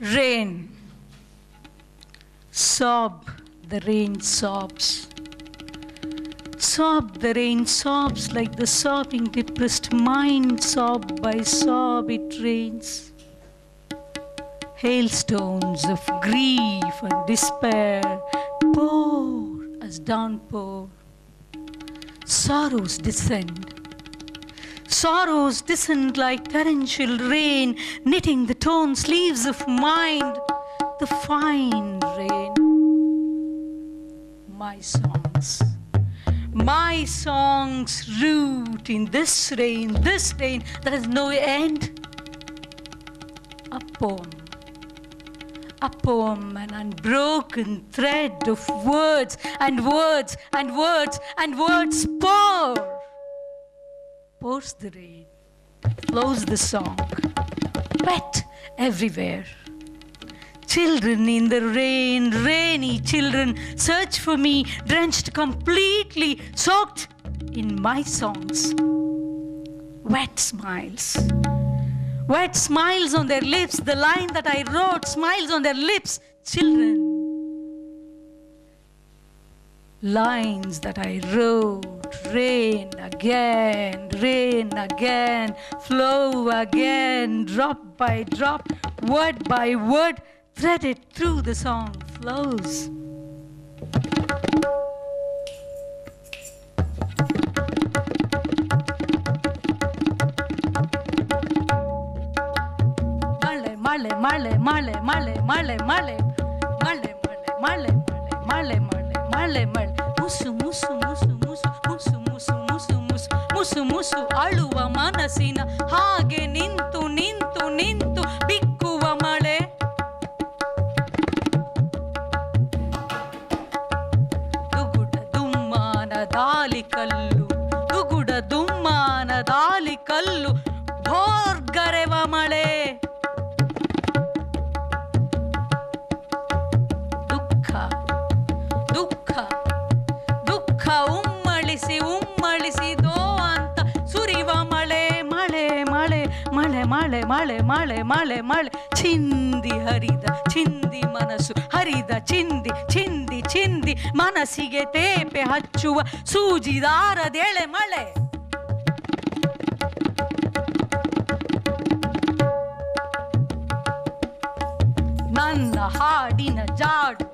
Rain. Sob, the rain sobs. Sob, the rain sobs like the sobbing depressed mind. Sob by sob it rains. Hailstones of grief and despair pour as downpour. Sorrows descend. Sorrows descend like torrential rain, knitting the torn sleeves of mind, the fine rain. My songs root in this rain that has no end. A poem, an unbroken thread of words and words and words and words pours the rain, flows the song, wet everywhere. Children in the rain, rainy children, search for me, drenched completely, soaked in my songs. Wet smiles on their lips, the line that I wrote, smiles on their lips, children. Lines that I wrote, rain again, flow again, drop by drop, word by word, threaded through the song flows. ಮುಸು ಅಳುವ ಮನಸ್ಸಿನ ಹಾಗೆ ನಿಂತು ನಿಂತು ನಿಂತು ಬಿಕ್ಕುವ ಮಳೆ. ದುಗುಡ ದುಮ್ಮಾನದಾಲಿ ಕಲ್ಲು, ದುಗುಡ ದುಮ್ಮಾನದಾಲಿ ಕಲ್ಲು, ಭೋರ್ಗರೆವ ಮಳೆ. ದುಃಖ ಉಮ್ಮಳಿಸಿ ಉಮ್ಮಳಿಸಿದೋ ಅಂತ ಸುರಿವ ಮಳೆ ಮಳೆ ಮಳೆ ಮಳೆ ಮಳೆ ಮಳೆ ಮಳೆ ಮಳೆ ಮಳೆ. ಚಿಂದಿ ಹರಿದ ಚಿಂದಿ ಮನಸ್ಸು ಹರಿದ ಚಿಂದಿ ಚಿಂದಿ ಚಿಂದಿ ಮನಸ್ಸಿಗೆ ತೇಪೆ ಹಚ್ಚುವ ಸೂಜಿದಾರದೆಳೆ ಮಳೆ. ನನ್ನ ಹಾಡಿನ ಜಾಡು,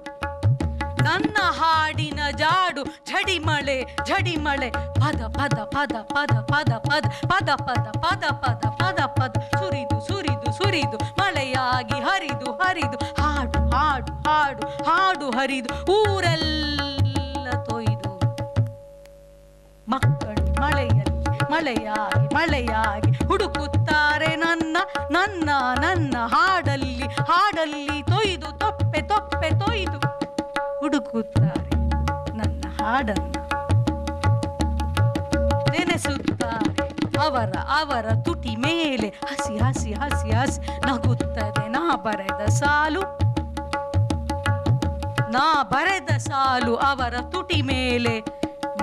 ನನ್ನ ಹಾಡಿನ ಜಾಡು, ಝಡಿಮಳೆ ಝಡಿಮಳೆ, ಪದ ಪದ ಪದ ಪದ ಪದ ಪದ ಪದ ಪದ ಪದ ಪದ ಪದ ಪದ, ಸುರಿದು ಸುರಿದು ಸುರಿದು ಮಳೆಯಾಗಿ ಹರಿದು ಹರಿದು, ಹಾಡು ಹಾಡು ಹಾಡು ಹಾಡು ಹರಿದು ಊರೆಲ್ಲ ತೊಯ್ದು. ಮಕ್ಕಳು ಮಳೆಯಲ್ಲಿ ಮಳೆಯಾಗಿ ಮಳೆಯಾಗಿ ಹುಡುಕುತ್ತಾರೆ ನನ್ನ ನನ್ನ ನನ್ನ ಹಾಡಲ್ಲಿ ಹಾಡಲ್ಲಿ ತೊಯ್ದು ತೊಪ್ಪೆ ತೊಪ್ಪೆ ತೊಯ್ದು ಹುಡುಕುತ್ತಾರೆ ನನ್ನ ಹಾಡನ್ನ. ನೆನೆಸುತ್ತಾರೆ ಅವರ ಅವರ ತುಟಿ ಮೇಲೆ ಹಸಿ ಹಸಿ ಹಸಿ ಹಸಿ ನಗುತ್ತದೆ ನಾ ಬರೆದ ಸಾಲು, ನಾ ಬರೆದ ಸಾಲು ಅವರ ತುಟಿ ಮೇಲೆ.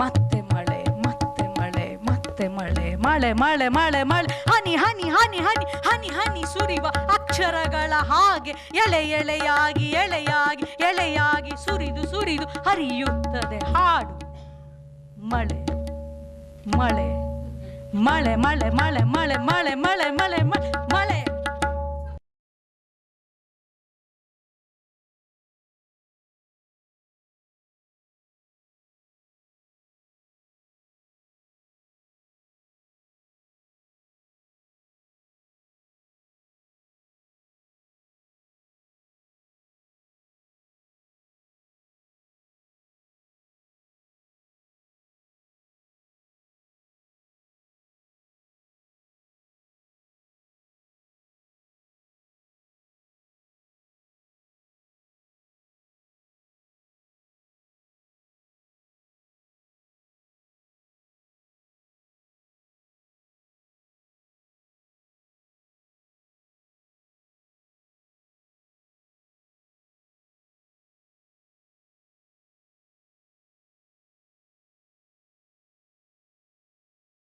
ಮತ್ತೆ ಮಳೆ ಮತ್ತೆ ಮಳೆ ಮತ್ತೆ ಮಳೆ ಮಳೆ ಮಳೆ ಮಳೆ ಮಳೆ, ಹನಿ ಹನಿ ಹನಿ ಹನಿ ಹನಿ ಹನಿ ಸುರಿವ ಅಕ್ಷರಗಳ ಹಾಗೆ ಎಳೆ ಎಳೆಯಾಗಿ ಎಳೆಯಾಗಿ ಎಳೆಯಾಗಿ ಸುರಿದು ಸುರಿದು ಹರಿಯುತ್ತದೆ ಹಾಡು. ಮಳೆ ಮಳೆ ಮಳೆ ಮಳೆ ಮಳೆ ಮಳೆ ಮಳೆ ಮಳೆ ಮಳೆ ಮಳೆ ಮಳೆ.